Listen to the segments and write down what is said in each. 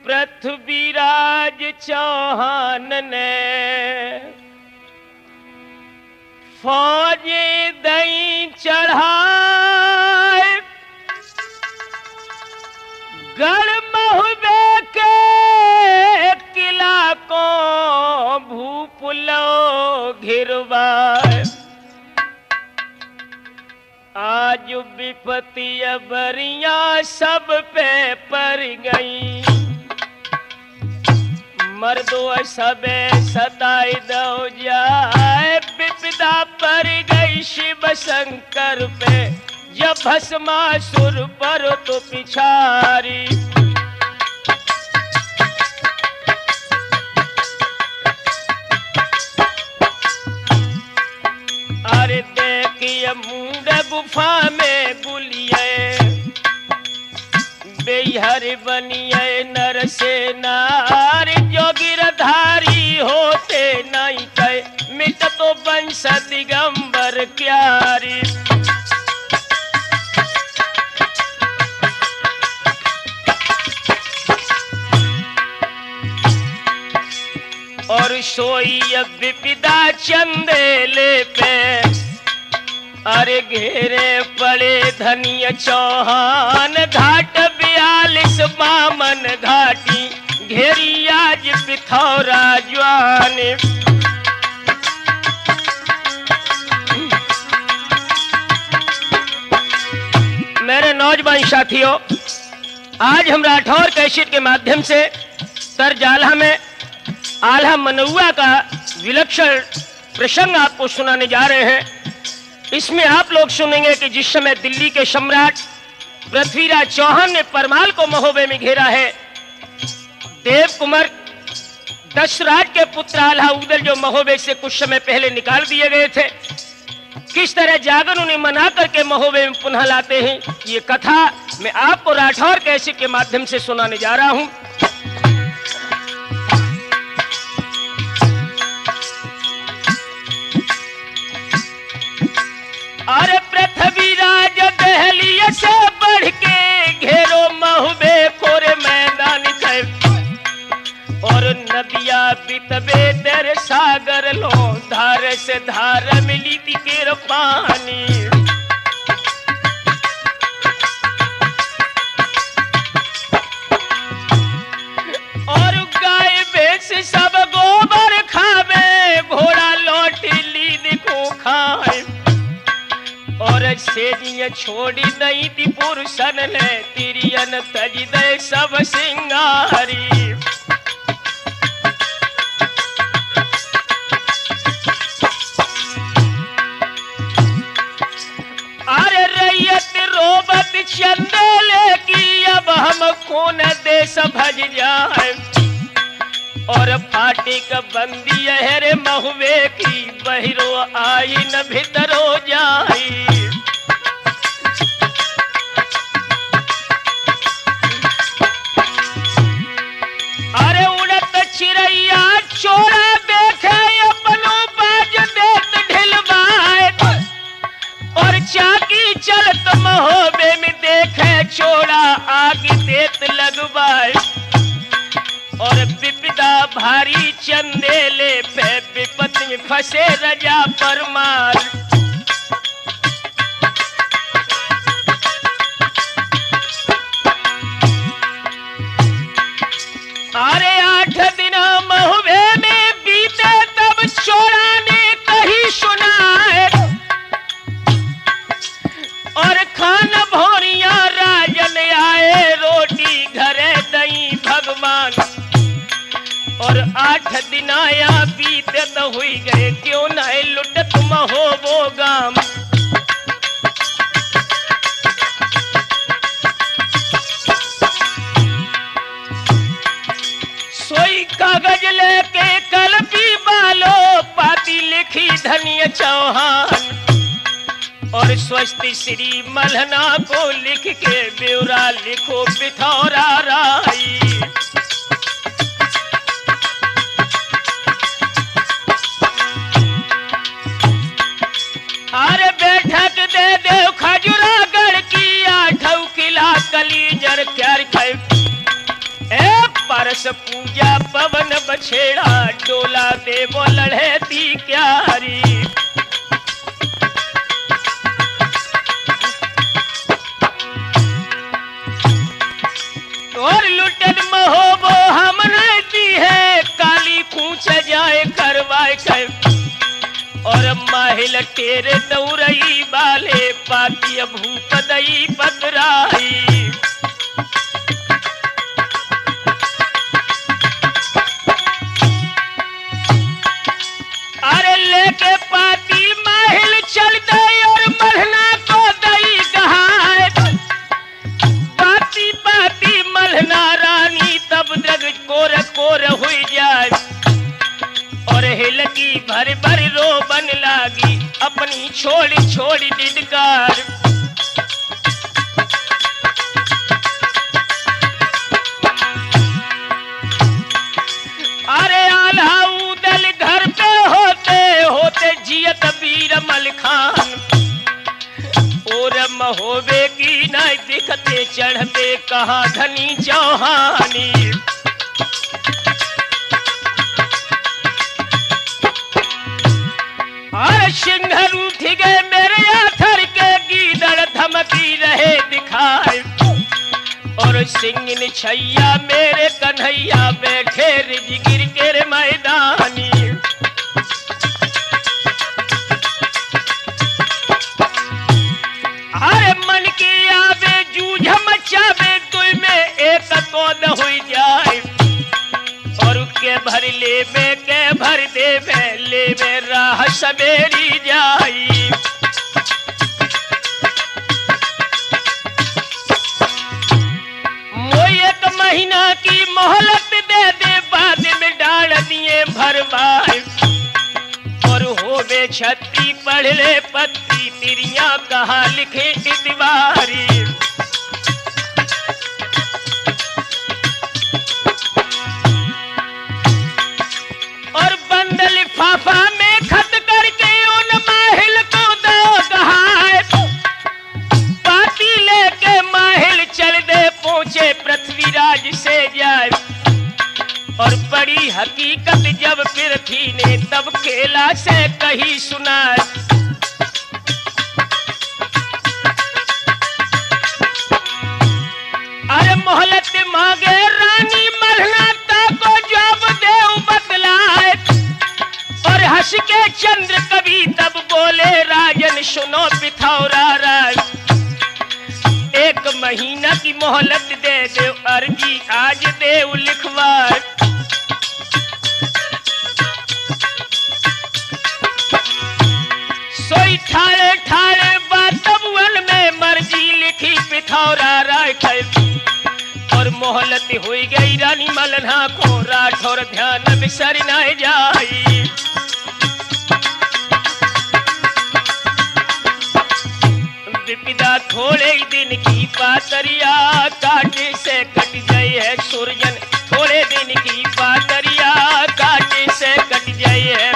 पृथ्वीराज चौहान ने फौज दई चढ़ाए, गढ़ महुबे के किला को भूपुलो घिरवाए। आज विपत्ति बरिया सब पे पड़ गई, मर्दो सबे सताई दो जाए। विपदा पड़ गई शिव शंकर पे, जब भस्मासुर पर तो पिछारी। अरे देखिए मुंड गुफा में गुलिये, बेहर बनिए नर से नार। जो गिरधारी होते नहीं कहे, मिट तो वंश दिगंबर क्यारी। और सोई विपदा चंदेले पे, अरे घेरे पड़े धनिय चौहान। घाट 42 बामन घाटी, घेरी आज पिथौरा जवान। मेरे नौजवान साथियों, आज हम राठौर कैसेट के माध्यम से तरजाला में आल्हा मनुआ का विलक्षण प्रसंग आपको सुनाने जा रहे हैं। इसमें आप लोग सुनेंगे कि जिस समय दिल्ली के सम्राट पृथ्वीराज चौहान ने परमाल को महोबे में घेरा है, देव कुमार दशराज के पुत्र आल्हा उदल जो महोबे से कुछ समय पहले निकाल दिए गए थे, किस तरह जागर उन्हें मना करके महोबे में पुनः लाते हैं, ये कथा मैं आपको राठौर कैसेट के माध्यम से सुनाने जा रहा हूं। अरे पृथ्वीराज दहलिया से बढ़ के घेरो महुबे कोरे मैदान थे, और नदिया बितबे तेरे सागर लो, धार से धार मिली थी केर पानी। और गाय भैंस सब गोबर खावे, घोड़ा लौटी लीद को खाए। और सेजिया छोड़ी नहीं थी पुरुषन ने, तिरियन तज दे सब सिंगारी। अरे रैयत रोबत चंदेले की, अब हम कौन देश भज जाए। और फाटी का बंदी है रे महुबे की, बहिरो आई न भीतरो जाई। अरे उड़त चिड़ैया चोरा देखे, अपनो बाज देत ढिलवाए। और चाकी चलत महोबे में देखे, चोरा आग देत लगवाए। और विपदा भारी चंदेले पे, विपत्ति में फंसे रजा परमार। अरे 8 दिन महुबे में बीते, तब चोरा ने कही सुनाए। और खान भोरिया राजन आए, रोटी घरे दई भगवान। और 8 दिन आया बीते तो हुई गए, क्यों न लुटत महोबो गाम। सोई कागज लेके कलपी बालो, पाती लिखी धनिय चौहान। और स्वस्ति श्री मल्हना को लिख के ब्यौरा लिखो पिथौरा राई। अरे बैठक दे दे खजुरागढ़ की, 8 किला कलीजर क्यार ए पारस पूजा पवन बछेड़ा, डोला देवो लड़े दी क्यारी। और लुटन महोबो हमने दी है, काली कूच जाए करवाए कर। और माहिल तेरे दौरई बाले, पाती भूप दई पकराई। अरे लेके पाती माहिल चल गई, और मलहना को दई गहाए। पाती पाती मलहना रानी तब जग कोर कोर हुई जाए। और हिलकी भर भर रो बन लागी, अपनी छोड़ी छोड़ी डिडकार। अरे आल्हा उदल घर पे होते होते जियत वीर मल खान। और महोबे की न दिखते चढ़ते कहा धनी चौहानी। और सिंह रूठ गए मेरे आथर के, गीदड़ धमकी रहे दिखाए। और सिंह छैया मेरे कन्हैया, बैठे रिजगिर के मैदानी। अरे मन की आवे जूझ मचावे, तुई में एक कौद हुई जाए। और के भर ले में के भर दे में ले में राह सवेरी जाई। मोई एक महीना की मोहलत दे दे, बाद में डाल दिए भरवाए। और होवे छत्ती पढ़ ले पत्ती, तिरिया कहा लिखे इतवारी। और बंद लिफाफा में खत करके उन माहिल को दो गहाए। पाती लेके माहिल चल दे पहुंचे पृथ्वीराज से जाए। और बड़ी हकीकत जब पृथ्वी ने तब खेला से कही सुनाए। अरे मोहलत मांगे रानी मलहना को जब देव बतलाए। और हंस के चंद्र कवि तब बोले राजन सुनो पिथौरा राय। एक महीना की मोहलत दे दे, अर्जी आज देव लिखवाए। सोई ठाड़े ठाड़े बातवन में मर्जी लिखी पिथौरा राय। और मोहलत हुई गई रानी मलहना को, राठौर ध्यान बिसर न जाई। विपदा थोड़े दिन की पातरिया, काटे से कट जाए है सूरजन। थोड़े दिन की पातरिया, काटे से कट जाए है।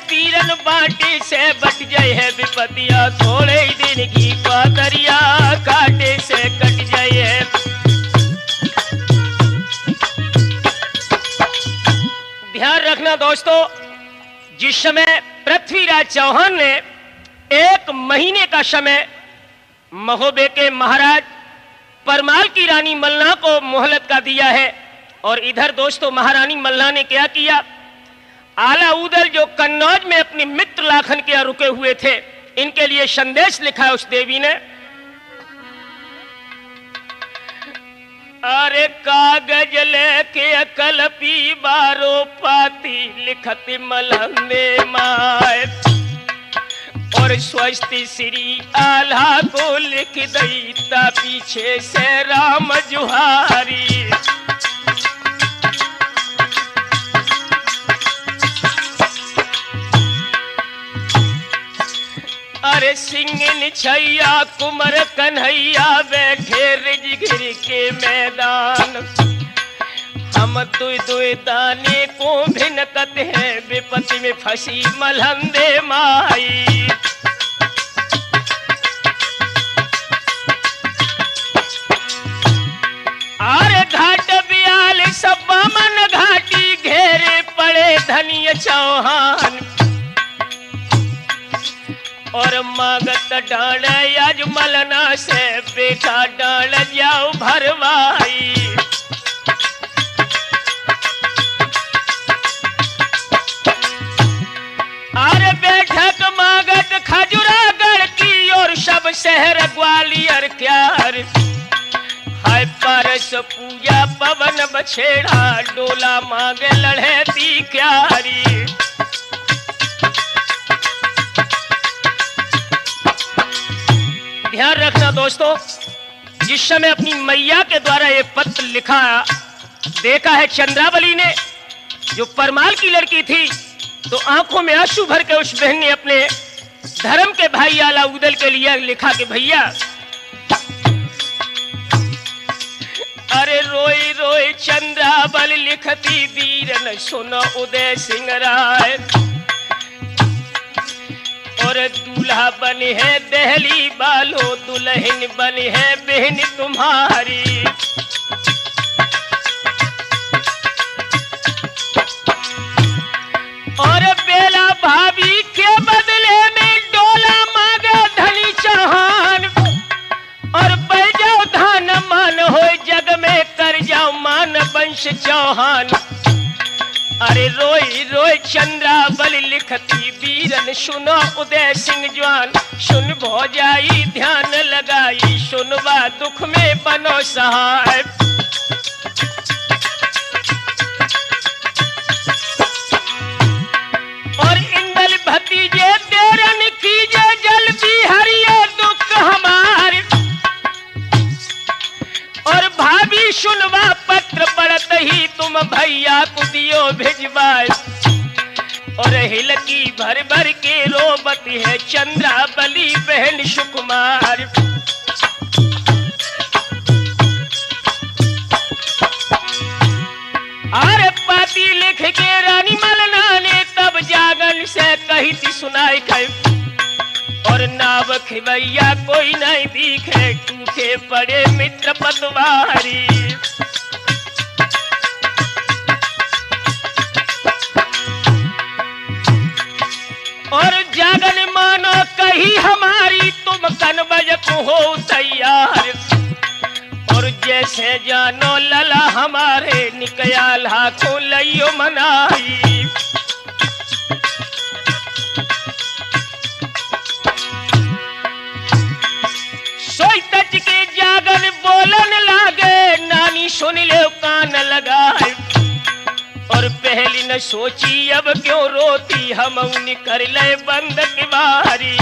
पीरन बाटी से बच जाए है विपतिया, थोड़े ही दिन की पातरिया, काटे से कट जाए है। ध्यान रखना दोस्तों, जिस समय पृथ्वीराज चौहान ने 1 महीने का समय महोबे के महाराज परमाल की रानी मलना को मोहलत का दिया है। और इधर दोस्तों महारानी मलना ने क्या किया, आला उदल जो कन्नौज में अपने मित्र लाखन के यहाँ रुके हुए थे, इनके लिए संदेश लिखा है उस देवी ने। अरे कागज लेके कलपी बारो पाती, लिखत मलहने माए। और स्वस्ति श्री आल्हा को लिख दैता, पीछे से राम जुहारी। अरे सिंह छैया कुमर कन्हैया, बैठे रिजगिर के मैदान। हम दुई दुई दाने को भिनकत है, जे फसी मलहंदे माई। आरे घाट बियाल सब बामन घाटी घेरे पड़े धनिय चौहान। और मांगत डाल आज मलना से बेटा डाल जाओ भरवाई। आरे बैठक मांगत खजुरागढ़ की और सब शहर ग्वालियर क्यार। हाय पारस पूजा पवन बछेड़ा डोला मांगे लड़े दी क्यारी। ध्यान रखना दोस्तों, जिस समय अपनी मैया के द्वारा ये पत्र लिखा देखा है चंद्रावली ने, जो परमाल की लड़की थी, तो आंखों में आंसू भर के उस बहन ने अपने धर्म के भाई आला उदल के लिए लिखा कि भैया अरे रोई रोई चंद्रावल लिखती वीरन सुनो उदय सिंह राय। और दूल्हा बने है दहली बालो दुल्हन बनी है बहन तुम्हारी। और बेला भाभी के बदले में डोला मांगे धनी चौहान। और पै जाओ धान मान हो जग में कर जाओ मान वंश चौहान। अरे रोई रोई चंद्रावल लिखती वीरन सुनो उदय सिंह जवान। सुन भौजाई ध्यान लगाई सुनवा दुख में बनो सहाय। और इंदल भतीजे तेरन कीजे जल्दी हरिये दुख हमार। और भाभी सुनवा पत्र पढ़त ही तुम भैया को दियो भिजवाए। और हिलकी भर भर के रोबती है चंद्रावली बहन सुकुमार। आरे पाती लिख के रानी मलना ने तब जागन से कही थी सुनाई खे। और नाव खिवैया कोई नहीं दिखे टूटे पड़े मित्र पतवारी। और जागन मानो कही हमारी तुम कनबज को हो तैयार। और जैसे जानो लला हमारे निकया लाखों लइयो मनाई। सोई तज के जागन बोलन लागे नानी सुन ले कान लगाए। और पहली न सोची अब क्यों रोती हम कर ले बंद की बारी।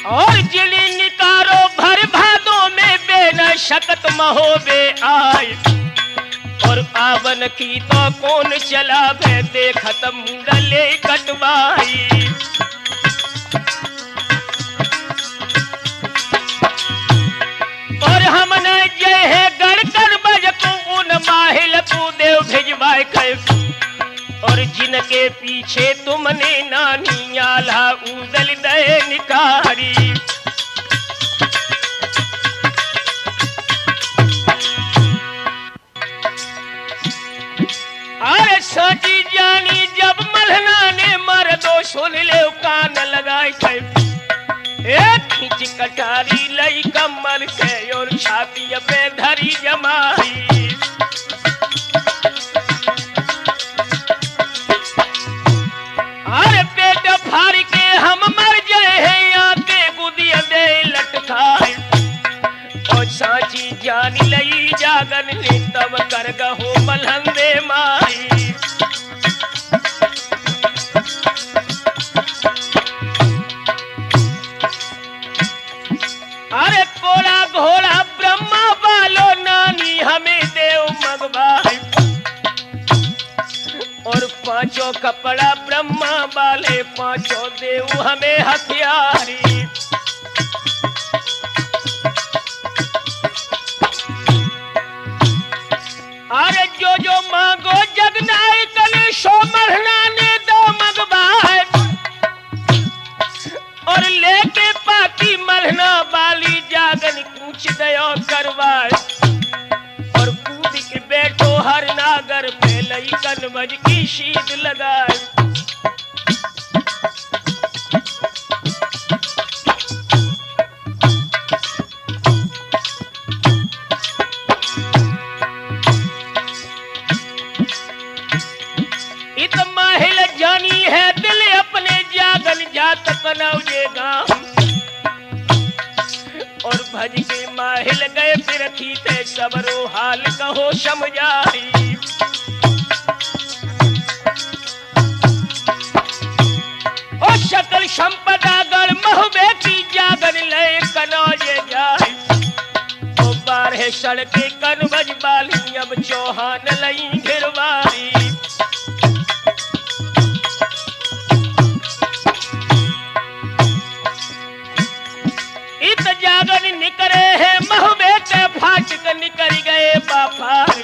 और जिली निकारो भर भादों में बेन शकत महोबे आए। और आवन की तो कौन चला भे देखत मुंडले कटवाई। और हमने जय है गढ़कर बज को उन माहिल को देव भिजवाए खे। और जिनके पीछे तुमने नानी आला उदल दे निकारी। अरे सोची जानी जब मलहना ने मर दो सुन ले कान लगाए थे। एक खींच कटारी लई कमर से और छाती पे धरी जमाई। अरे पेट फाड़ के हम मर जाए हैं आके गुदिया दे लटकाए। और साची जानी लई जागन ने तब कर गहो मलहंदे माई। अरे कोड़ा घोड़ा ब्रह्मा वालो नानी हमें देव मगवाई। और पांचों कपड़ा ब्रह्मा वाले पांचों देव हमें हथियारी। अरे सो मरना ने दो मगबाए और लेके पाती मरना बाली जागन कूच दयो करवाए और कूद के बैठो हर नागर पे लई कनवज की शीद लगाए। इत माहिल जानी है दिल अपने जागन जात कनौजेगा और भज के माहिल गए फिर थी ते सबरो हाल कहो समझाई। ओ सकल संपदा गढ़ महुबे की जागन लय कनौजे जाए ओ बारह सड़के कनवज बाली अब चौहान लई घिरवाई। इत जागन निकरे है महुबे ते फाटक निकल गए बाफार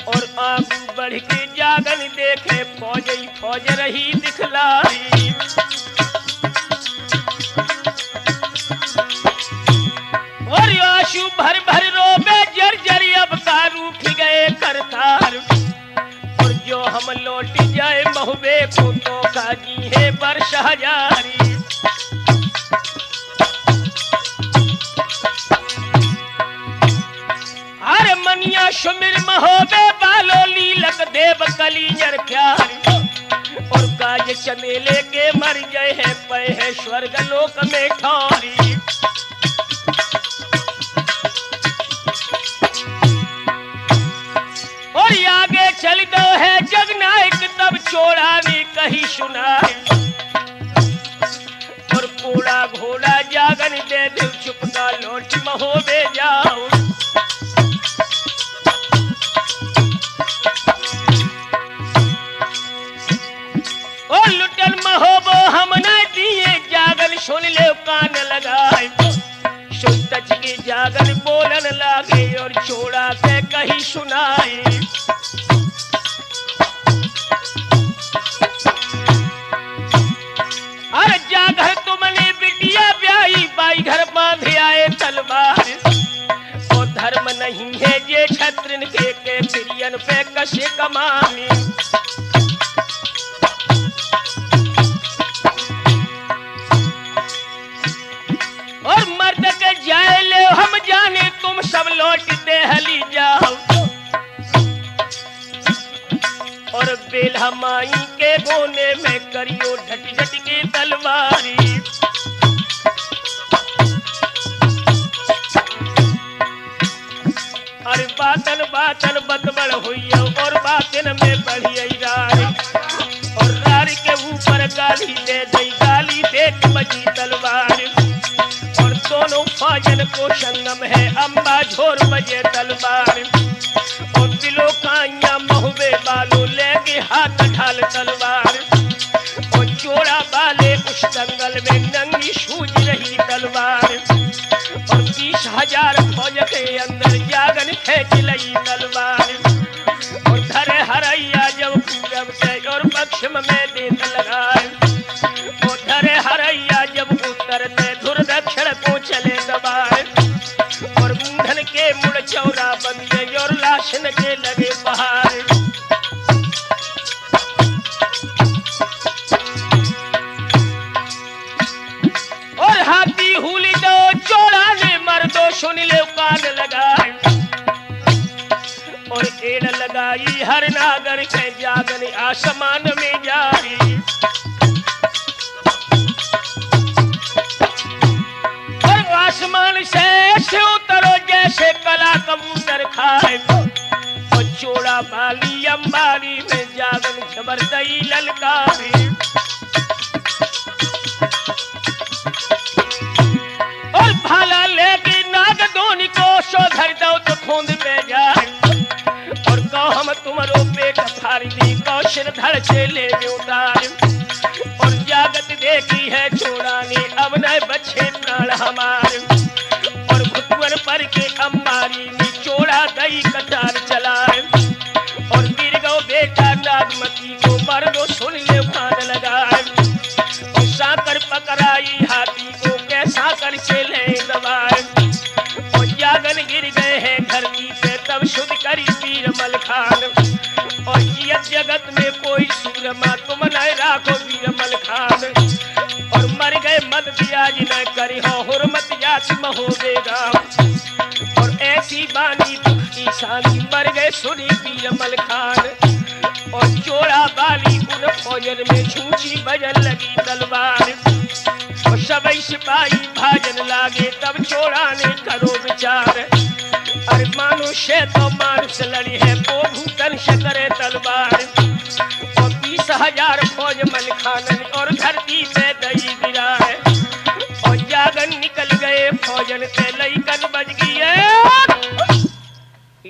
और आगू बढ़ के जागन देखे फौज ही फौज रही दिखलाई। और आंसू भर भर रोबे जर्जर अब का रूठ गए करतार और जो हम लौट जाए महुबे को तो काजी है बरस हजारी। हर मनिया सुमिर महोबे बालो लीलक देव कलीजर प्यार और काज चमेले के मर गए हैं पे है स्वर्ग लोक में ठौरी। और आगे चल दो है जगनायक तब चोड़ा ने कही सुनाई और कोड़ा घोड़ा जागन दे दिल चुपका लौट महोबे जाओ। और लुटन महोबो हम न दिए जागन सुन ले कान लगाए सुन तच की जागन बोलन लागे और छोड़ा के कही सुनाई। अरे जागर तुमने बिटिया ब्याई बाई घर बांध आए तलवार और धर्म नहीं है ये छत्रन के प्रियन पे कसे कमानी। और मर्द के जाए ले हम जाने तुम सब लौट देहली जाओ और बेल्हा माई के गोने में करियो ढट ढट की तलवारी। अरे बातन बातन बतबड़ हुई और बातन में बढ़ी रारी और रारी के ऊपर गाली दे दई गाली देख बजी तलवार और दोनों फाजन को संगम है अम्बा झोर बजे तलवार और दिलो काइया महुबे बालो लेके हाथ ढाल तलवार और चोड़ा बाले उस जंगल में नंगी सूझ रही तलवार और 20,000 फौज के अंदर जागन खेच लई तलवार और धरे हरैया जब पूरब से और पश्चिम में देख लगाए और धरे हरैया जब उत्तर से धुर दक्षिण को चले दबाए और मूंढन के मुड़ चौरा बंदे और लाशन के लगे पहाड़। और हाथी हुली दो चौड़ा ने मर दो सुन ले कान लगाए और एड़ लगाई हर नागर के जागन आसमान में जारी और आसमान से उतरो जैसे कला कबूतर खाए और चोड़ा बाली अंबारी में जागन जबरदई ललकारी और भाला लेके नाग दोनी को सो धर दो तो खूंद पे जाए और कहो हम तुम्हारो पेट फाड़ दी कौ सिर धड़ से ले उतार और जागत देखी है चोड़ानी अब न बचे प्राण हमार और घुटुअन पर के अंबारी में चोड़ा दई कटार चलाए और गिर गो दरबार दो सुन ले कान लगाए। और साकर पकड़ाई हाथी को कैसा कर से ले दबाए। और जागन गिर गए हैं धरती पे तब शुद्ध करी वीर मलखान। और जियत जगत में कोई सूरमा तुम न राखो वीर मलखान। और मर गए मत दिया जिन्हें करी हो हुर्मत जाति महो देगा। और ऐसी बानी दुख की शांति मर गए सुनी वीर मलखान। और चोड़ा बाली उन फौजन में छूची बजन लगी तलवार। और सबई सिपाही भाजन लागे तब चोड़ा ने करो विचार। अरे मानुष्य तो मानुष लड़ी है वो भूतन से करे तलवार। और 20,000 फौज मलखानन और धरती पे दई गिरा है। और जागन निकल गए फौजन से लईकन बज गई है।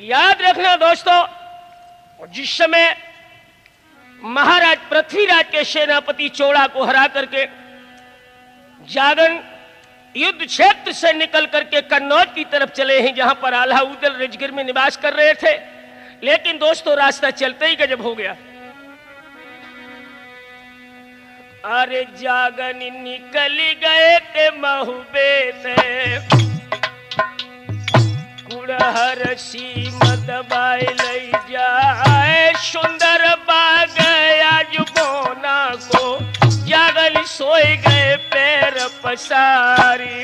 याद रखना दोस्तों, जिस समय महाराज पृथ्वीराज के सेनापति चोड़ा को हरा करके जागन युद्ध क्षेत्र से निकल करके कन्नौज की तरफ चले हैं, जहां पर आल्हा उदल राजगीर में निवास कर रहे थे। लेकिन दोस्तों रास्ता चलते ही गजब हो गया। अरे जागन निकल गए थे महुबे से कुड़हर सीमत बाई लई जाए। सुंदर बाग आज बोना को जागल सोए गए पैर पसारी।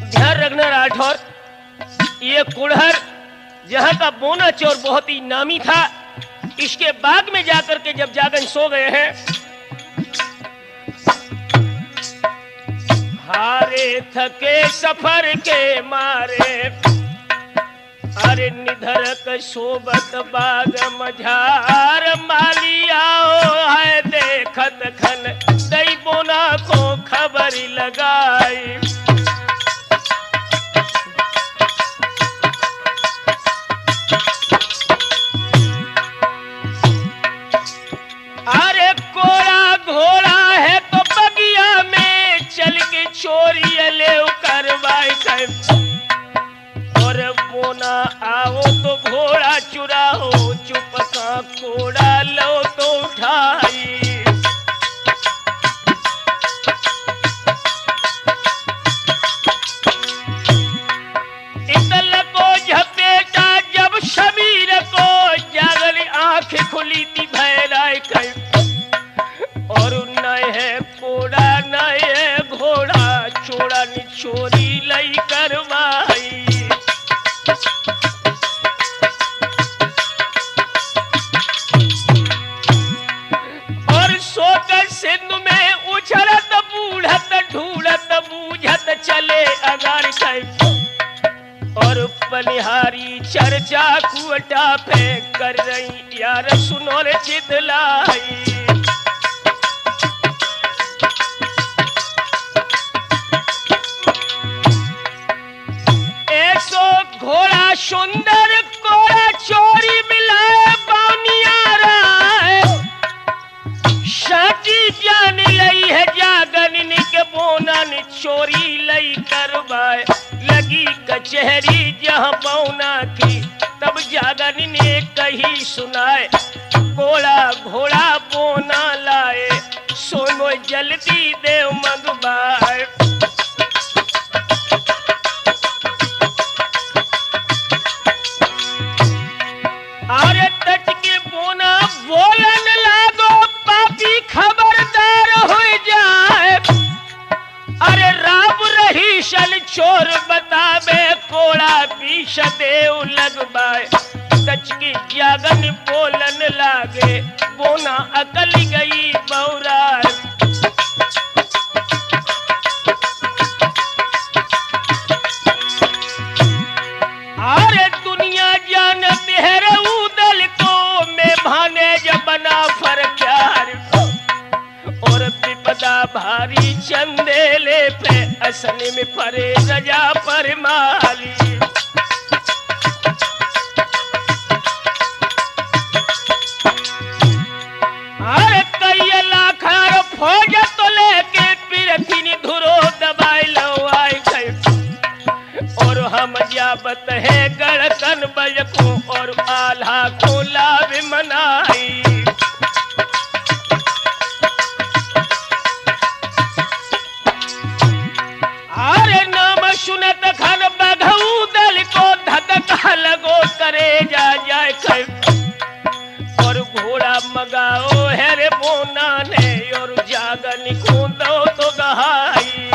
ध्यान रखना राठौर, ये कुड़हर जहां का बोना चौर बहुत ही नामी था, इसके बाग में जाकर के जब जागन सो गए हैं, हारे थके सफर के मारे। अरे निधरक सोबत बाग मझार माली आओ है देखत खन दई बोना को खबर लगाई। अरे कोड़ा घोड़ा है तो बगिया में चल के चोरी ले करवाई कर। और बोना आओ तो घोड़ा चुराओ चुप का कोड़ा लो तो उठाई। इतल को झपेटा जब शबीर को जागल आंख खुली थी भैराई कर। और नए है कोड़ा नए है घोड़ा चोड़ा नि चोरी लई करवाई। और सोकर सिंधु में उछलत बूढ़त ढूढ़त बूझत चले अगार कर। और पनिहारी चर्चा कुटा पे कर रही यार सुनो रे चितलाई। घोड़ा सुंदर कोड़ा चोरी मिलाए बानियारा। साची जान लई है जागन के बोना ने चोरी लई करवाए। लगी कचहरी जहां बौना की तब जागन ने कही सुनाए। कोड़ा घोड़ा बोना लाए सोनो जल्दी देव मंगवाए। अरे तट के बोना बोलन लागो पापी खबरदार हो जाए। अरे राम रही शन चोर बतावे कोड़ा बीस देव लगवाए। तच की जागन बोलन लागे बोना अकल गई बौरा। अरे दुनिया जानते है उदल को मैं भाने जब बना फर प्यार। और विपदा भारी चंदेले पे असन में परे रजा पर माली। अरे कई लाख फौज तो लेके फिर धुरो दबाई लो आई। आवत है गड़कन बज को और आल्हा को लाभ मनाई। अरे नाम सुनत खन बघऊ दल को धक्का लगो करे जा जाए और घोड़ा मगाओ है रे बोना ने और जागन को दो तो गहाई।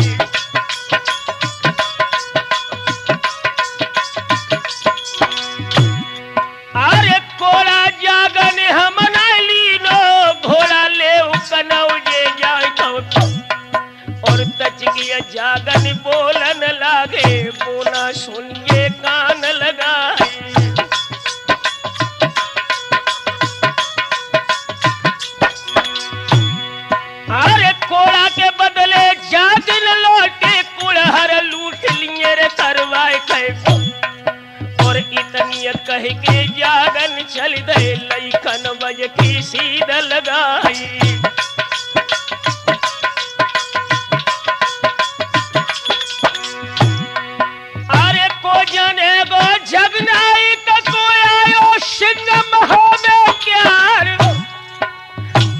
अरे कोड़ा जागन हम ली लो घोड़ा ले कनौ जे जाए तो और तचकिया जागन बोलन लागे बोना सुनिए कान लगाई। अरे कोड़ा के बदले जागन लौटे कुड़हर लूट लिए रे करवाए कैफो और इतनी कह के जागन चल दे लइकन बज की सीध लगाई। अरे को जाने गो जगनाई का कोई आयो सिंह महो में क्यार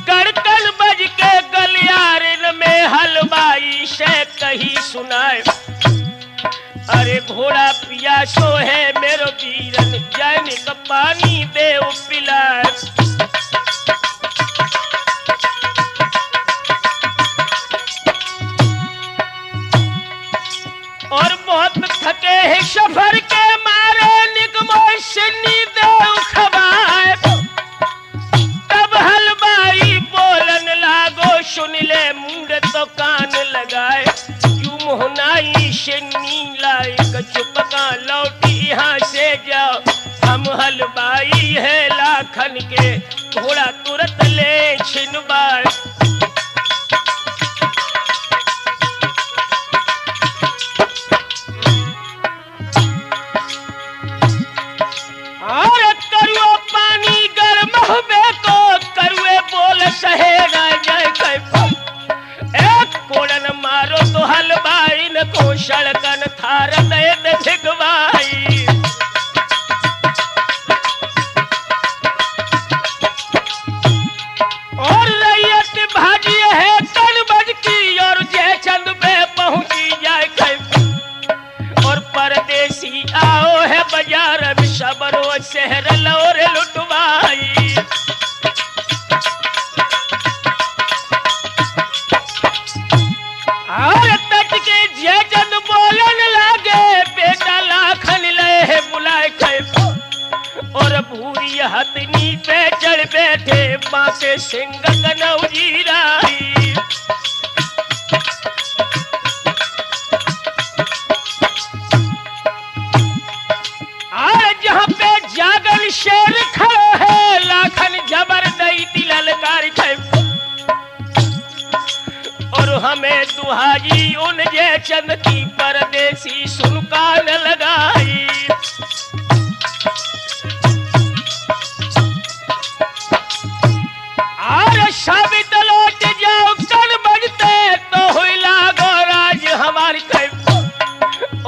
गड़कन बज के गलियारिन में हलवाई से कही सुनाए। अरे घोड़ा पियासो है मेरो वीरन जैन का पानी दे पिलाए। और बहुत थके हैं सफर के मारे निकमो सिन्नी दे खवाए। तब हलवाई बोलन लागो सुन ले मुंड तो कान लगाए। मोहनाई सिन्नी लायक चुपका लौटी यहाँ से जाओ हम हलवाई है लाखन के घोड़ा तुरंत ले छिनवाए। और करुओ पानी गर्म हुए को करुए बोल सहे ना जाए कैफो एक कोड़न मारो तो हलवाई न को सड़कन थार दे झिगवाई। और रैयत भाजी है तन बज की और जय चंद पे पहुंची जाए कैफो और परदेसी आओ है बाजार में सबरो शहर लौर लुटवाई। और तट के जे जन बोलन लागे बेटा लाखन ले बुलाए कैफो और भूरी हथनी पे चढ़ बैठे बाके सिंह कनौजी राई। आज जहाँ पे जागन शेर खड़ो है लाखन जबर दई ललकार कैफो और हमें दुहाई उन जे चंद की परदेसी सुनकान लगाई। और साबित लौट जाओ कन बजते तो हुई लागो राज हमारी कैफो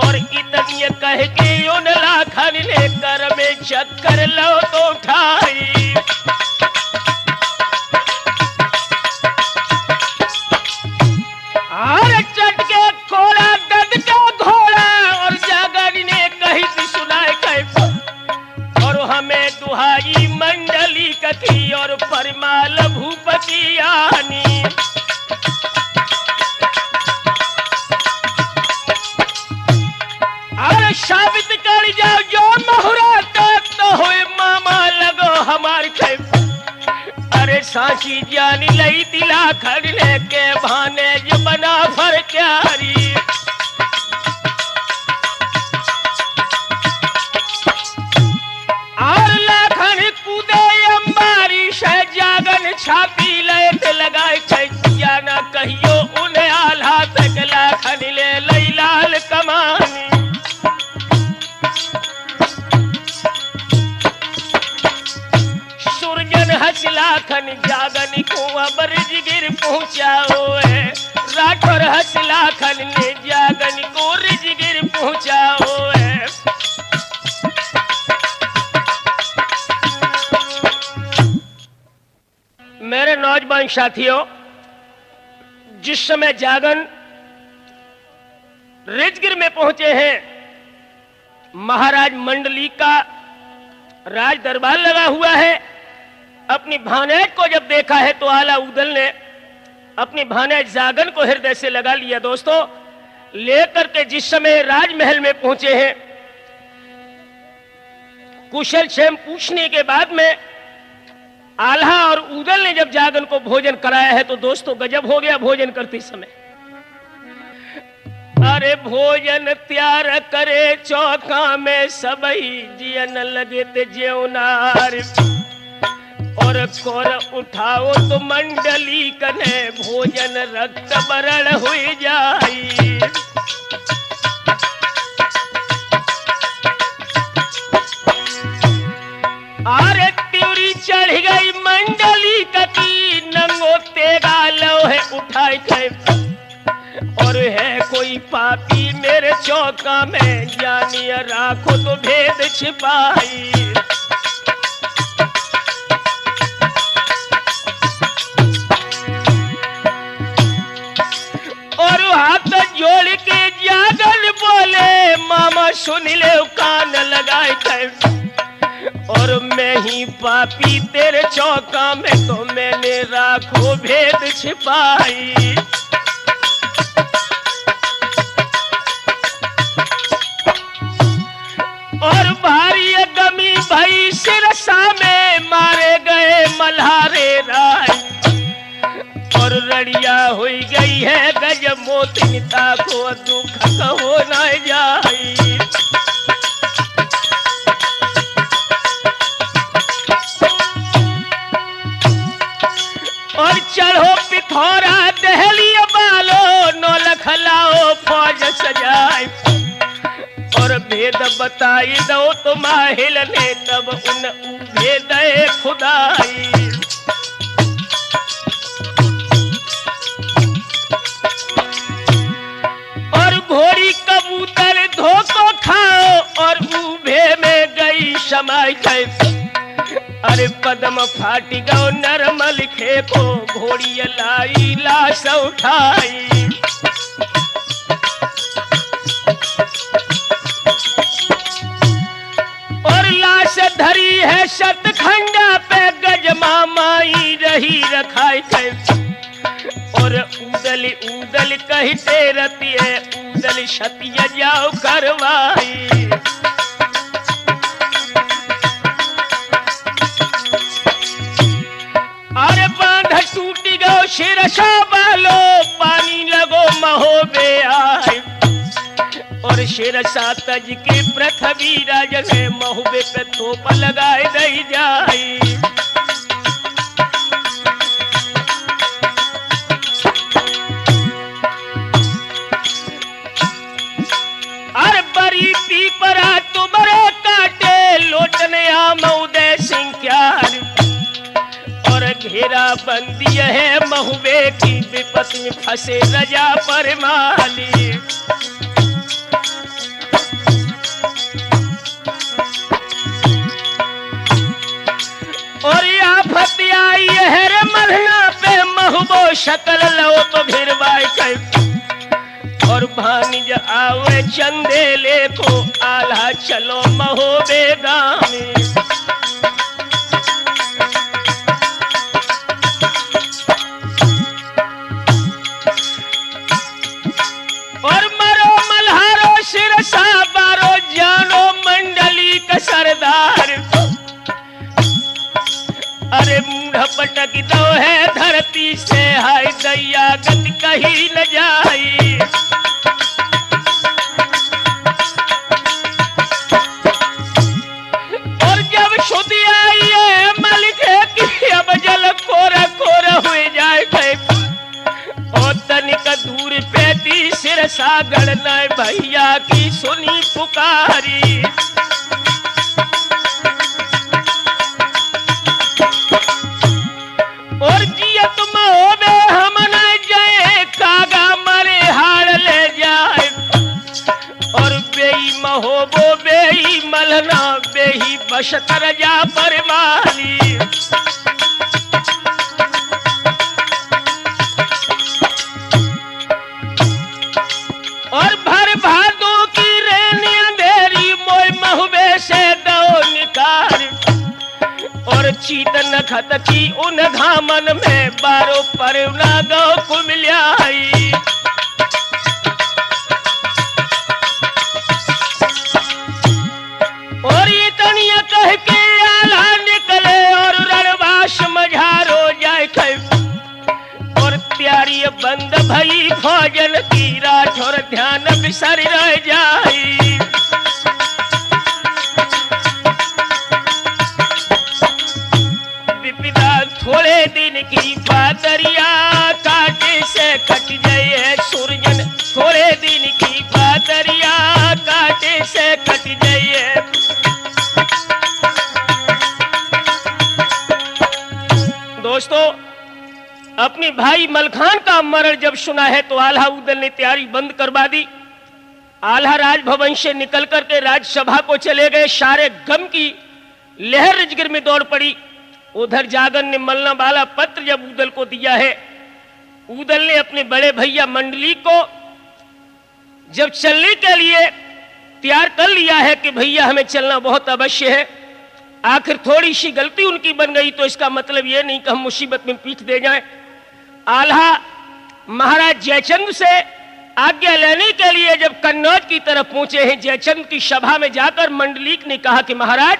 और इतनी कह के उन लाखन ने कर में चक्कर लो तो उठाई। और चट के कोड़ा गद का घोड़ा और जागन ने कही थी सुनाए कैफो और हमें दुहाई मंडली कथी और परिमाल भूपति आनी। और साबित कर जाओ जो मुहूर्त तो हुए मामा लगो हमारे कैफो। अरे सांची जानी लई दिला खड़ने के बहाने जो बना फर क्यारी। और लाखन कूदे अंबारी से जागन छापी ले लगाए छैया न कहियो उन्हें आल्हा तक लाखन ले लई लाल कमानी। सुरजन हसलाखन जागन को अबरज गिर पहुंचाओ है राठौर हसलाखन ने जागन को रिजगिर पहुंचाओ है। नौजवान साथियों, जिस समय जागन रेजगिर में पहुंचे हैं, महाराज मंडली का राज दरबार लगा हुआ है। अपनी भानेज को जब देखा है तो आला उदल ने अपनी भानेज जागन को हृदय से लगा लिया। दोस्तों, लेकर के जिस समय राजमहल में पहुंचे हैं, कुशल क्षेम पूछने के बाद में आल्हा और उदल ने जब जागन को भोजन कराया है तो दोस्तों गजब हो गया भोजन करते समय। अरे भोजन त्यार करे चौका में सबई जियन लगे ते ज्योनार, और कोर उठाओ तो मंडली कने भोजन रक्त बरण हुई जाई। अरे त्यूरी चढ़ गई मंडली कती नंगो तेगा लो है उठाई थे, और है कोई पापी मेरे चौका में जानिए राखो तो भेद छिपाई। और हाथ जोड़ के जागन बोले मामा सुन ले कान लगाए थे, और मैं ही पापी तेरे चौका में तो मैंने राखो भेद छिपाई। और भारी गमी भई सिरसा में मारे गए मल्हारे राय, और रड़िया हुई गई है गज मोतिनिता को दुख कहो न जाई। और चढ़ो पिथौरा दहली बालो नौलख लाओ फौज सजाए, और भेद बताई दो तो माहिल ने तब उन भेद खुदाई। और घोड़ी कबूतर धोको खाओ और ऊभे में गई समाई गए, अरे पद्म फाटी गो नरमल खे को घोड़ी लाई लाश उठाई। और लाश धरी है शतखंडा पे गज मामाई रही रखाई गए, और उदल उदल कहते रहती है उदल छतिया जाओ करवाई। अरे बांध टूटी गो शिरसा बालो पानी लगो महोबे आए, और शिरसा तज के पृथ्वी राज ने महोबे पे थोप लगाए दई जाई। अरे बरी पीपरा तुमरे काटे लोटने आम उदय सिंह क्यार, और घेरा बंदी है महुबे की विपत में फंसे रजा पर माली। और आफत आई है रे मलना पे महुबो शकल लो तो भिरवाई कर, और भानिज आवे चंदेले को आल्हा चलो महोबे गामी। सिरसा बारो जानो मंडली का सरदार, अरे मूढ़ पटक दो है धरती से हाय दैया गति कहीं न जाई। और जब शुद्धि आई है मलिक है कि अब जल कोरा कोरा हुए जाए गए, और तनिक दूर पैती सिरसा गढ़ना भैया की सुनी पुकारी। और जियत महोबे हम न जाए कागा मरे हार ले जाए, और बेई महोबो बेई मलना बेही बशतर जा पर माली। तखत की उन घामन में बारो पर ना गो कुमिल्याई। और ये तनिया कह के आला निकले और रणवास मझारो जाए खे। और त्यारी बंद भई फौजन की राठौर ध्यान बिसर रह जाई। विपदा थोड़े दिन की बादरिया काटे से कट जाए सूरजन। थोड़े दिन की बादरिया काटे से कट जाए। दोस्तों, अपने भाई मलखान का मरण जब सुना है तो आल्हा उदल ने तैयारी बंद करवा दी। आल्हा राजभवन से निकल करके राज्यसभा को चले गए। सारे गम की लहर राजगीर में दौड़ पड़ी। उधर जागन ने मलना वाला पत्र जब उदल को दिया है, उदल ने अपने बड़े भैया मंडली को जब चलने के लिए तैयार कर लिया है कि भैया हमें चलना बहुत अवश्य है। आखिर थोड़ी सी गलती उनकी बन गई तो इसका मतलब यह नहीं कि हम मुसीबत में पीठ दे जाएं। आल्हा महाराज जयचंद से आज्ञा लेने के लिए जब कन्नौज की तरफ पहुंचे हैं, जयचंद की सभा में जाकर मंडलीक ने कहा कि महाराज,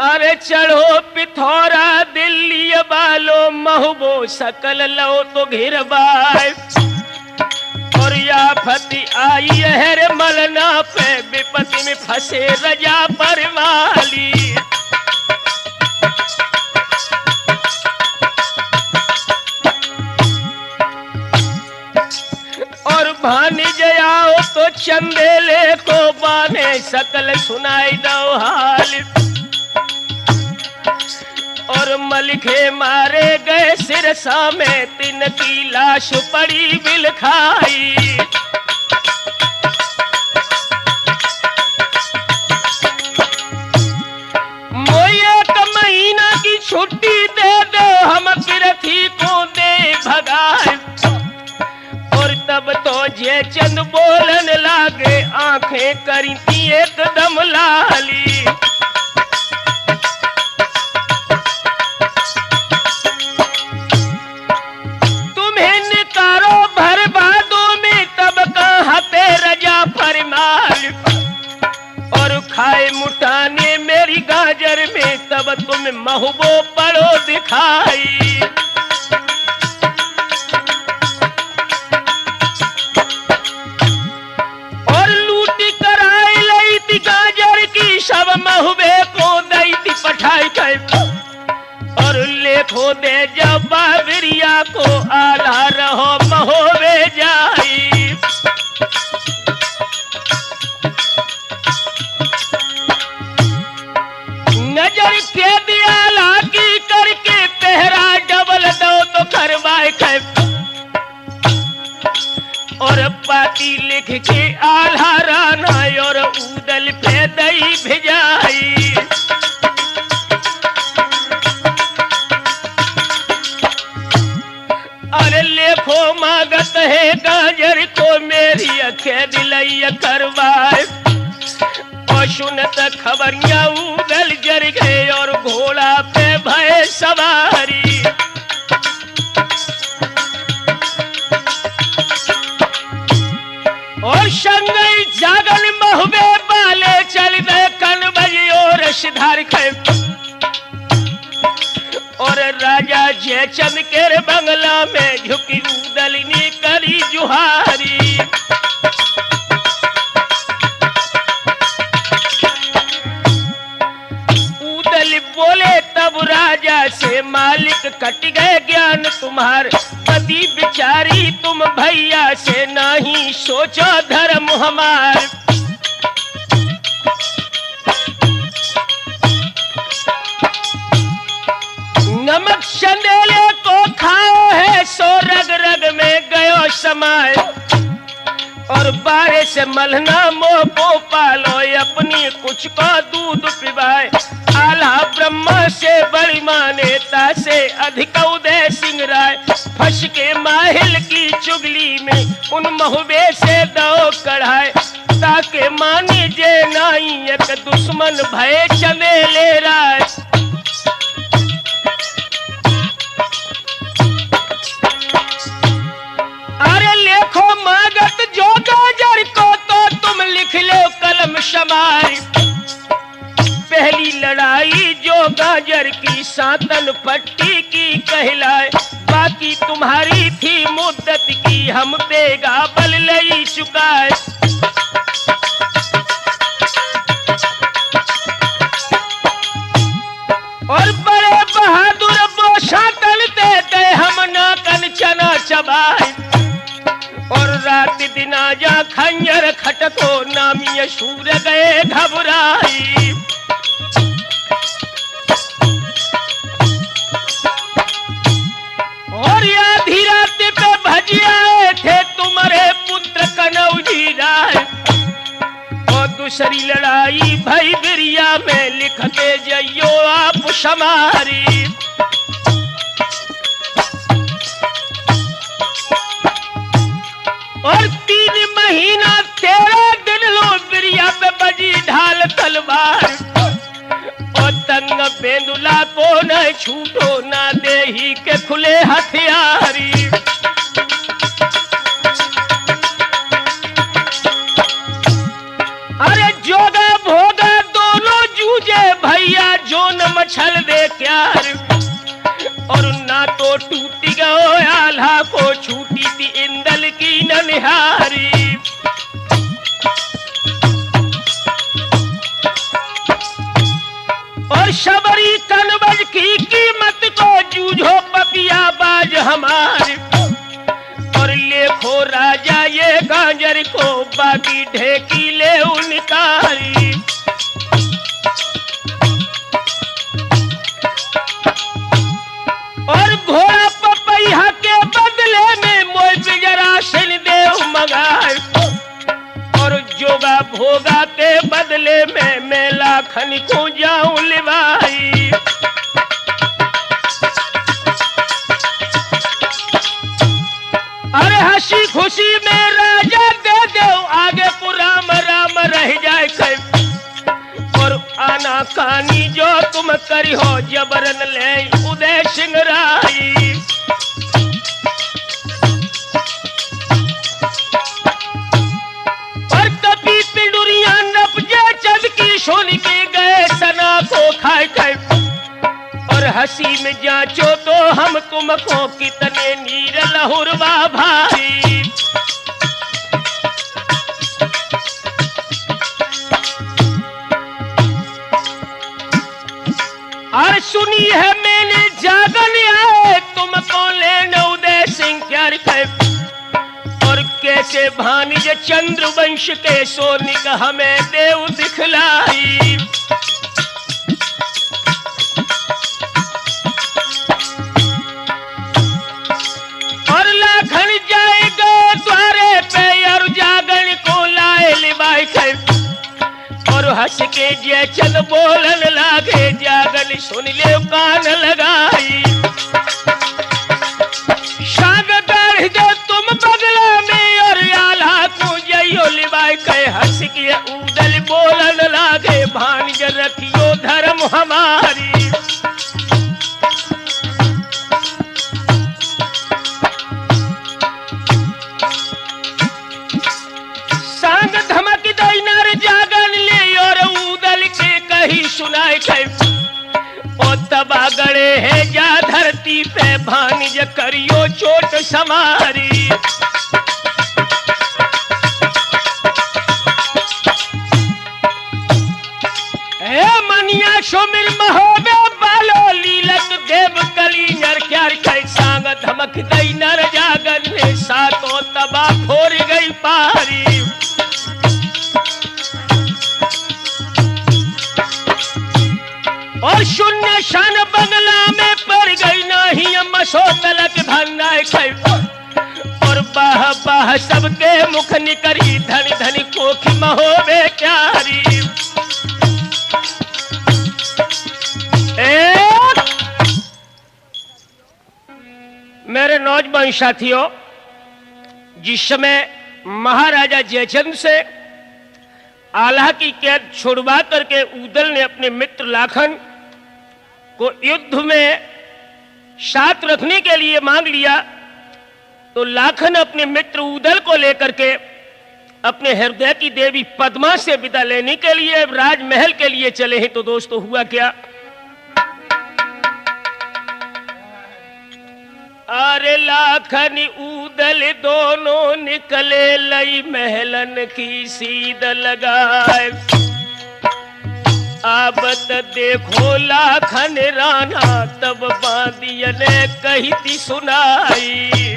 अरे चढ़ो पिथौरा दिल्ली बालो महबो सकल लो तो घिरबाए। और या फती आई है मलना पे विपत्ति में फंसे रजा परवाली। और भानी जयाओ तो चंदेले को बाने सकल सुनाई दो हाल। और मलिखे मारे गए सिरसा में तिन की लाश पड़ी बिलखाई। मोये का महीना की छुट्टी दे दो हम पिरथी को दे भगाए। और तब तो जयचंद बोलन लागे आंखें करी थी एकदम लाली। और खाए मुटाने मेरी गाजर में तब तुम महबो पड़ो दिखाई। और लूटी कराई लाई थी गाजर की सब महबे को दई थी पठाई कर। और लेखो दे जब बाबरिया को आला रहो महोबे जाई। नजर के दिया लागी करके पहरा डबल दो तो करवाए कर। और पाती लिख के आल्हा राना और उदल पे दई भिजाई। अरे लेखो मांगत है गाजर को मेरी अखे दिलई करवाए। और सुनत खबरियां उदल जर गए और घोड़ा पे भय सवारी। और संगई जागल महबे बाले चल गए कन बजी और सिधार खे। और राजा जयचंद के बंगला में झुकी उदल ने करी जुहारी। बोले तब राजा से मालिक कट गए ज्ञान तुम्हार। पति बिचारी तुम भैया से नहीं सोचो धर्म हमार। नमक चंदेले को खाओ है सो रग रग में गयो समाए। और बारे से मलना मोह को पालो अपनी कुछ को दूध पिबाए। आल्हा ब्रह्मा से बड़ी मान्यता से अधिक उदय सिंह राय। फंस के माहिल की चुगली में उन महुबे से दो कढ़ाए। ताके माने सूझे नाई एक दुश्मन भय चले ले राय। अरे लेखो मागत जो गाजर को तो तुम लिख लो कलम शमार। पहली लड़ाई जो गाजर की सातन पट्टी की कहलाए, बाकी तुम्हारी थी मुद्दत की हम देगा बल लई चुकाए। और बड़े बहादुर बोशा तलते थे हम नाकन चना चबाए। और रात दिन आजा खंजर खटको नामी शूर गए घबराई। और आधी रात पे भजियाए थे तुम्हारे पुत्र कनौजी राय। और दूसरी लड़ाई भई बिरिया में लिखते जइयो आप समारी। और 3 महीना 13 दिन लो बिरिया पे बजी ढाल तलवार। और तंग बेंदुला को न छूटो ना देही के खुले हथियारी। अरे जोगा भोगा दोनों जूझे भैया जो न मछल दे क्यार। और ना तो टूटी गयो आल्हा को छूटी थी इंदल की ननिहारी। और शबरी कनबज की कीमत को जूझो पपिया बाज हमार। और लेखो राजा ये गांजर को बाकी ढेकी ले उनकारी। और घोड़ा पपैया के बदले में मोय बिजरा सिन देव मगाए। और जोगा भोगा के बदले में मैं लाखन को जाऊं लिवाई। अरे हंसी खुशी में राजा दे दो आगे पुराम राम रह जाए कब। और आना कानी जो तुम करी हो जबरन ले उदय सिंह राई। और कभी पिंडुरिया नपजे चल की सुन के गए सना को खाए खाए। और हंसी में जांचो तो हम तुमको कितने नीर लहुरवा भाई। और सुनी है मैंने जागन आए तुमको लेने उदय सिंह क्या कहे। और कैसे भानिज चंद्रवंश के सोनिक हमें देव दिखलाई। और लाखन जाएगा द्वारे पे और जागन को लाए लिवाई खे। और हंस के जे चल बोलन लागे जागन सुन ले कान लगाई। शाग गाढ़ दे तुम बगला में और आल्हा को जइयो लिवाई कहे। हंस के उदल बोलन लागे भानिज रखियो धर्म हमारी। सांग धमक दैनर जागन ले और उदल के कही सुनाए खे। ओ तबा गड़े है जा धरती पे भानिज करियो चोट समारी। ए मनिया सुमिर महोबे बालो लीलक देव कलीनर क्या खे। सांग धमक दैनर जागन ने सातों तबा फोड़ गई पारी। और शून्य शान बंगला में पड़ गई नहीं मसो तलक धनाए खे। और बाह बाह सबके मुख निकरी धन धन कोखी महोबे क्यारी। मेरे नौजवान साथियों, जिस समय महाराजा जयचंद से आल्हा की कैद छुड़वा करके उदल ने अपने मित्र लाखन को युद्ध में साथ रखने के लिए मांग लिया। तो लाखन अपने मित्र उदल को लेकर के अपने हृदय की देवी पद्मा से विदा लेने के लिए राजमहल के लिए चले हैं। तो दोस्तों हुआ क्या, अरे लाखन उदल दोनों निकले लई महलन की सीध लगाए। आबत देखो लाखन राना तब बांदिया ने कही थी सुनाई।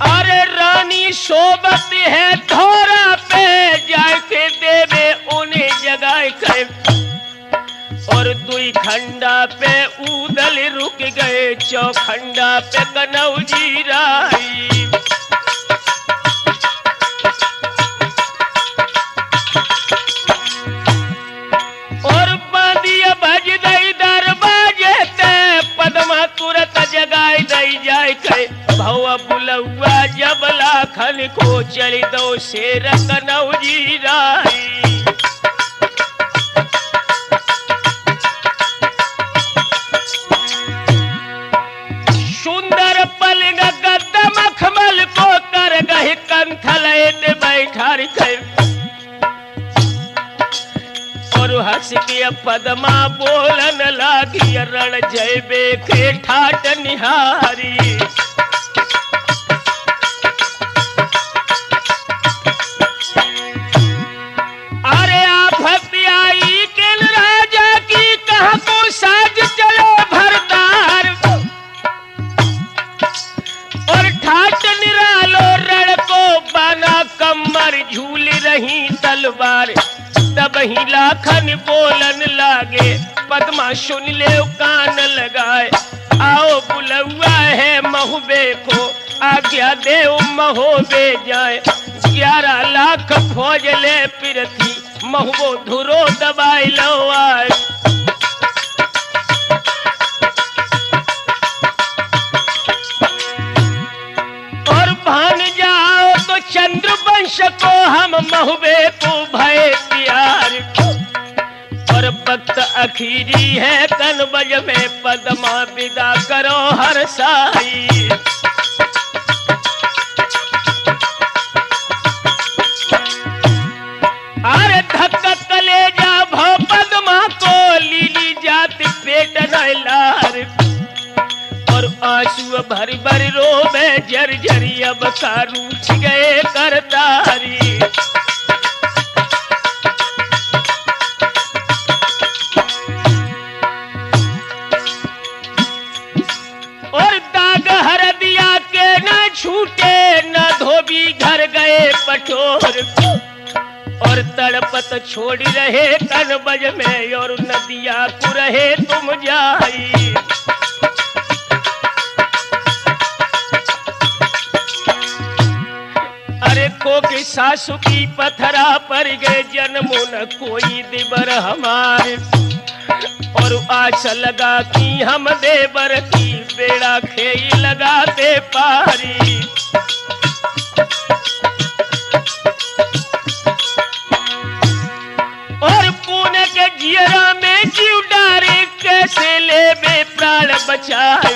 अरे रानी सोबत है थोड़ा पे जाके देवे उन्हें जगाए कर। और दुई खंडा पे उदल रुक गए, चौखंडा पे कनौजी राई। और बांधिया भज दई दरवाजे ते पद्मा तुरंत जगाए दई जाए के। भवा बुलौआ जब लाखन को चली दो शेर कनौजी राई। सुंदर पलंग गद्दा मखमल को कर गए कंथल बैठा रखे। और हंस के पद्मा बोलन लागी रण जयबे के ठाट निहारी। अरे आफत आई के राजा की कहा को साज चलो भरदार। और ठाट निरालो रण को बना कमर झूल रही तलवार। तब ही लाखन बोलन लागे पद्मा सुन ले कान लगाए। आओ बुलौआ है महुबे को आज्ञा दे महोबे जाए। 11 लाख फौज ले पिरथी महुबो धुरो दबाई लो आए। और भान जाओ तो चंद्र वंश को हम महुबे को भय प्यार। और वक्त अखीरी है कनबज में पद्मा विदा करो हर साई। अरे धक्का कलेजा भव पद्मा को लीली जाति पेट नैलार। और आंसू भर भर रोवे जर जरी अब का रूठ गए करतारी। और दाग हर दिया के न छूटे न धोबी घर गए पटोर। और तड़पत छोड़ रहे कनबज में और नदिया को रहे तुम जाई। अरे को की सासु की पथरा पर गए जन्मों न कोई दिबर हमारे। और आस लगा कि हम देवर की बेड़ा खेई लगाते पारी। और पुणे के जियरा में जीव डारे कैसे ले बे प्राण बचाए।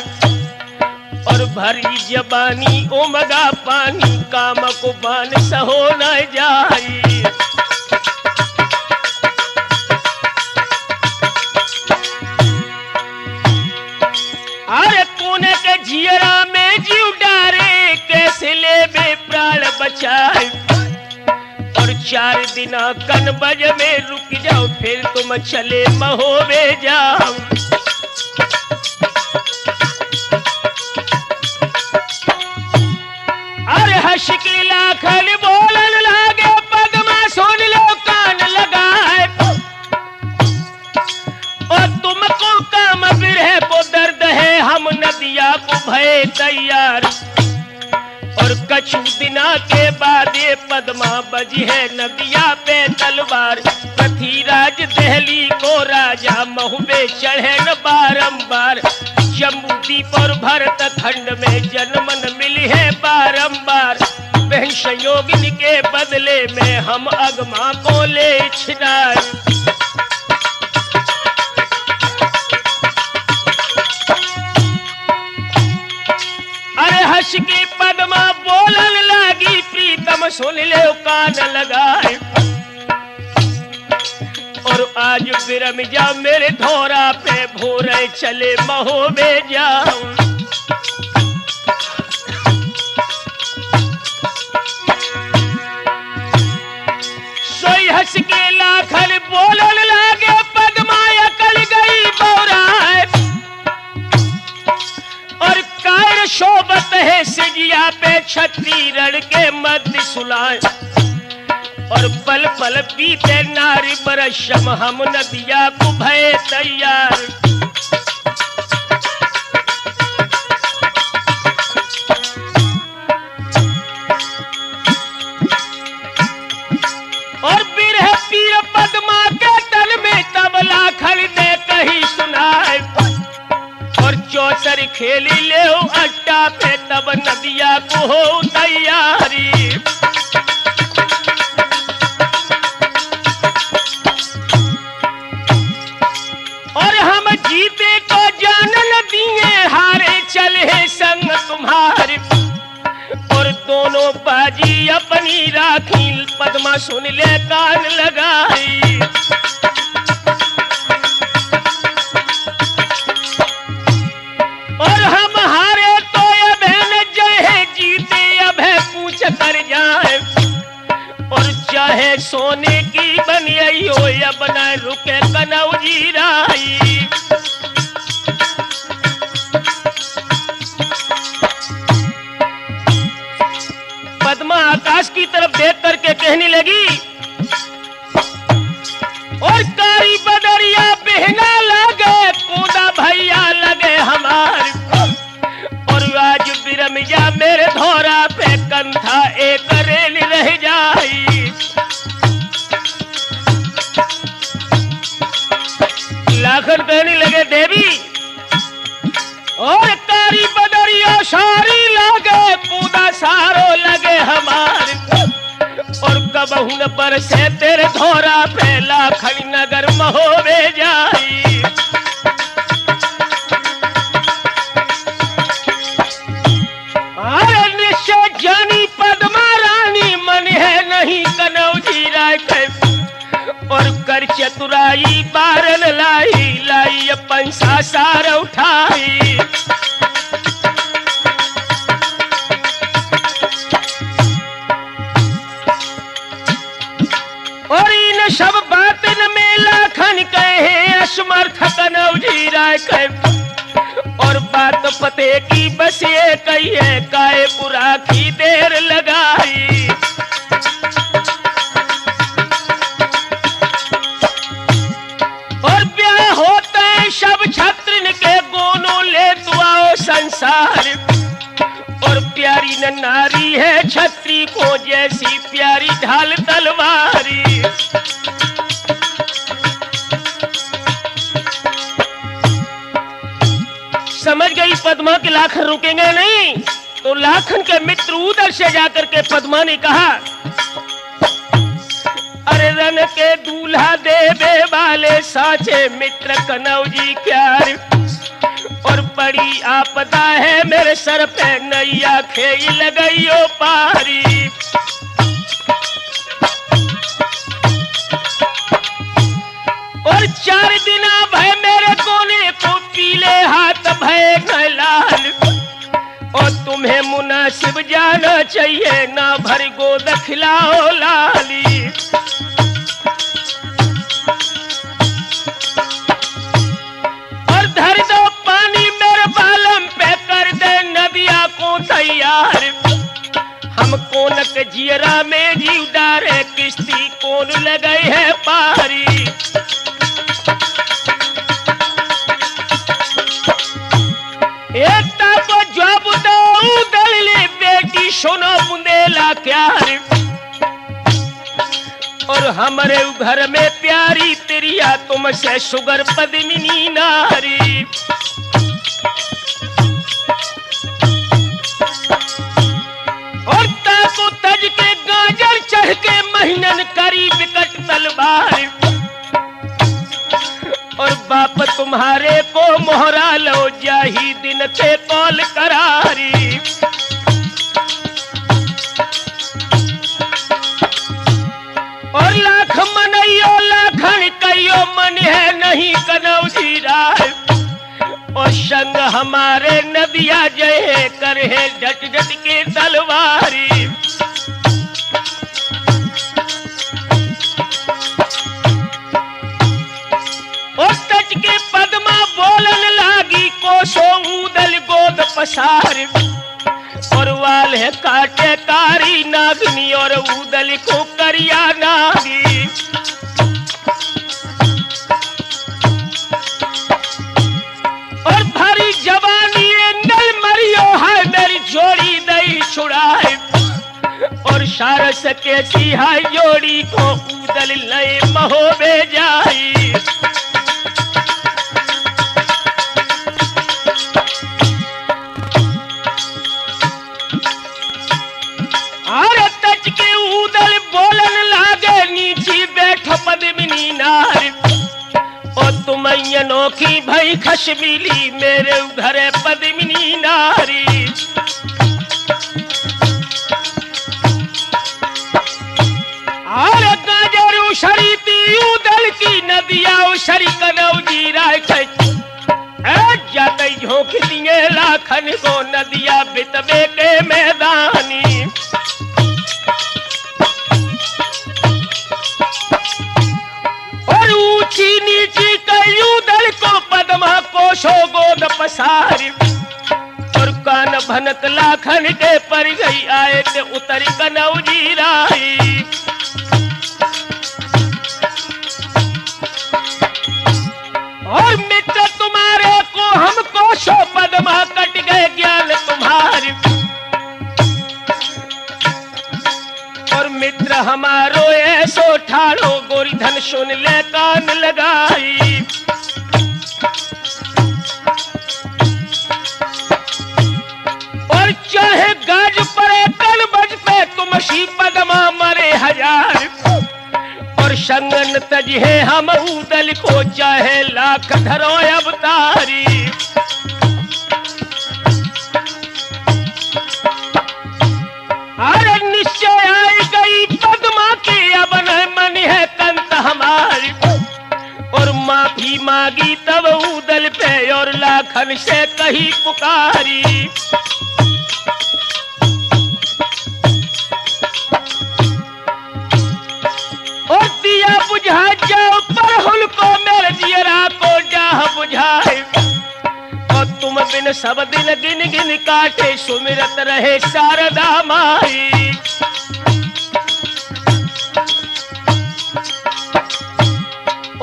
और भरी जबानी उमगा पानी काम को बान सहो न जाई। अरे पुणे के जियरा में जीव डारे कैसे ले बे प्राण बचाए। और 4 दिना कनबज में रुक जाओ फिर तुम चले महोबे जाओ। अरे हर्ष की लाखन बोलन लागे पद्मा सुन लो कान लगाए। और तुमको काम बिरह को दर्द है हम नदिया को भय तैयार। और कछु दिना के बाद ये पद्मा बजी है नदिया पे तलवार। पृथ्वीराज दहली को राजा महुबे चढ़े न बारंबार। जम्बू दीप और भरत खंड में जन्मन मिली है बारंबार। बहन संयोगिनी के बदले में हम अगमा को ले छिनार। अरे हंस की पद्मा बोलन लगी, प्रीतम सुन ले कान लगाए। और आज विरम जा मेरे धोरा पे भोरे चले महो में जाऊं। सोई हंस के लाखन बोलन लागे, पद्मा अकल गई बोराए। और कायर शोभत है सिजिया पे छत्री रण के मध्य सुलाए। और पल पल बीते नारी बरसम हम नदिया को भय तैयार। और बिरह पीर पद्मा के तल में तबला खड़े कहीं सुनाए। और चौसर खेली ले अट्टा पे तब नदिया को हो तैयारी। और हम जीते को जानन दिए, हारे चले संग तुम्हारे। और दोनों बाजी अपनी राखी, पद्मा सुन ले कान लगाई। और हम हारे तो अब न जय, जीते अब है पूछ कर जाए। और चाहे सोने की बनी हो अब न रुके कनौजी राई। पद्मा आकाश की तरफ देख करके कहने लगी, और कारी बदरिया बहना लगे, कूदा भैया लगे हमारे। और आज बिरम जा मेरे धोरा पे कंधा एक रेल रह जाई। लाखन कहने लगे देवी, और कारी बदरिया सारी लगे, कूदा सारो लगे हमारे। और कबहू न बरसे तेरे धोरा पे लाखन नगर महोवे जाई। अरे निश्चय जानी पद्मा रानी, मन है नहीं कनौजी राय के। और कर चतुराई बारन लाई, लाई पंसा सार उठाई। और इन सब बातन में लाखन कहे असमर्थ कनौजी राय के। और बात पते की बस ये कहिए, काए बुरा की देर लगाई। और ब्याह होता है सब छत्र के, गोनों ले दुआओ संसार। और प्यारी न नारी है छत्री को, जैसी प्यारी ढाल तलवारी। समझ गई पद्मा के लाखन रुकेंगे नहीं। तो लाखन के मित्र उधर से जाकर के पद्मा ने कहा, अरे रन के दूल्हा देवे वाले साचे मित्र कनौजी प्यार। और बड़ी आपदा है मेरे सर पे, नैया खेई लगइयो पारी। और 4 दिन भय मेरे कोने को, पीले हाथ भय लाल। और तुम्हें मुनासिब जाना चाहिए, ना भर गोद खिलाओ लाली। और धर दो पानी मेरे बालम पे, कर दे नदिया को तैयार। हम कोनक जियरा में जीव डारे, किश्ती कौन लगे है पारी। एकता को जब दो दलले बेटी, सुनो बुंदेला प्यार। और हमारे घर में प्यारी तेरिया, तुमसे सुगर पद्मिनी नारी। चढ़ के महीनन करी विकट तलवार, और बाप तुम्हारे को मोहरा लो जाही दिन के कौल करारी। और लाख मनइयो लाखन कइयो मन है नहीं कनौजी राय, और संग हमारे नदिया जय कर है डट डट के तलवारी। और तट के पद्मा बोलन लागी कोसो ऊदल गोद पसार, और वाल है काटे कारी नागनी और ऊदल को करिया नागी। और भरी जवानी एंगल मरियो है मेरी जोड़ी दई छुड़ाए, और सारस के सिहा जोड़ी को ऊदल लय महोबे जाई। अरे तट के ऊदल बोलन लागे नीची बैठ पद्मिनी नार, और तुम अनोखी भई खशमिली मेरे घर पद्मिनी नारी। अरे गाजर उछरी ती ऊदल की नदिया उछरी कनौजी राय जाते झोंक दिए लाखन को नदिया बितबे के मैदानी। और ऊंची नीची कयू दल को पद्मा कोशो गोद पसारी, और कान भनक लाखन के पर गई आए ते उतरी कनौजी राई। और मित्र तुम्हारे को हम कोशो पद्मा कट गए ज्ञान तुम्हारी, और मित्र हमारो ऐसो ठाड़ो गोरी धन सुन ले कान लगाई। और चाहे गाज पड़े कल बज पे तुम सी पद्मा मरे हजार, और संगन तजहे हम ऊदल को चाहे लाख धरो अवतारी। अरे निश्चय आई गई पद्मा की अब न मन है कंत हमारी, और माफी मांगी तब ऊदल पे और लाखन से कही पुकारी। और दिया बुझा जाओ परहुल को मेरे दियरा को डाह बुझाए, और तुम बिन सब दिन गिन गिन काटे सुमिरत रहे शारदा माई।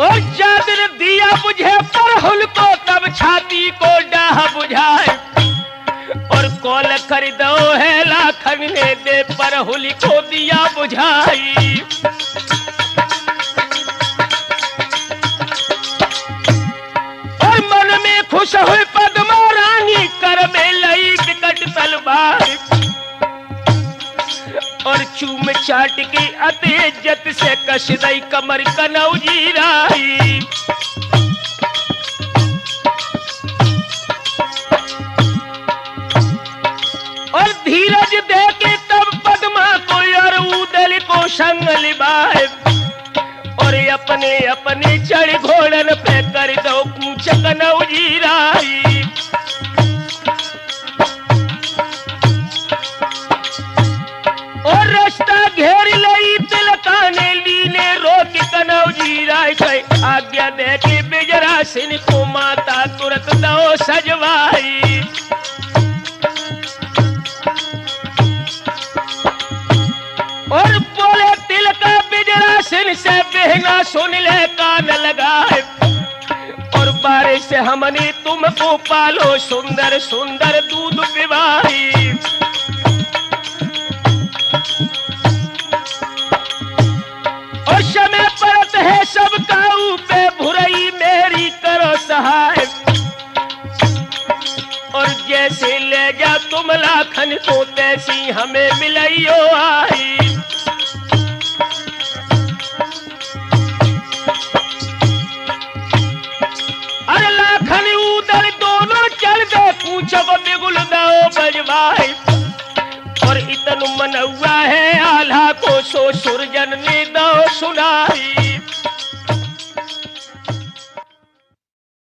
और जादिर दिया बुझे परहुल को तब छाती को डाह बुझाए, और कौल खरीदो है लाखन ने दे परहुल को दिया बुझाई। और मन में खुश हुई पद्मा रानी कर में लई विकट तलवार, और चूम चाट के अति इज्जत से कस दई कमर कनौजी राई। और धीरज दे के तब पद्मा को और ऊदल को संग लिबाए, और अपने अपने चढ़ घोड़न पे कर दो कूच कनौजी राई। और रास्ता घेर लई तिलकाने लीने रोक कनौजी राय के आज्ञा दे के बिजरा सिंह को माता तुरंत दो सजवाई। और बोले तिलका बिजरा सिंह से बहना सुन ले कान लगाए, और बारिश से हमने तुमको पालो सुंदर सुंदर दूध पिवाई। और समय परत है सब काऊ पे भुरई मेरी करो सहाय, और जैसे ले जा तुम लाखन को तैसी हमें मिलइयो आई। जब बिगुल दो बजवाई और इतन मनौआ है आल्हा को सो सुरजन ने दो सुनाई।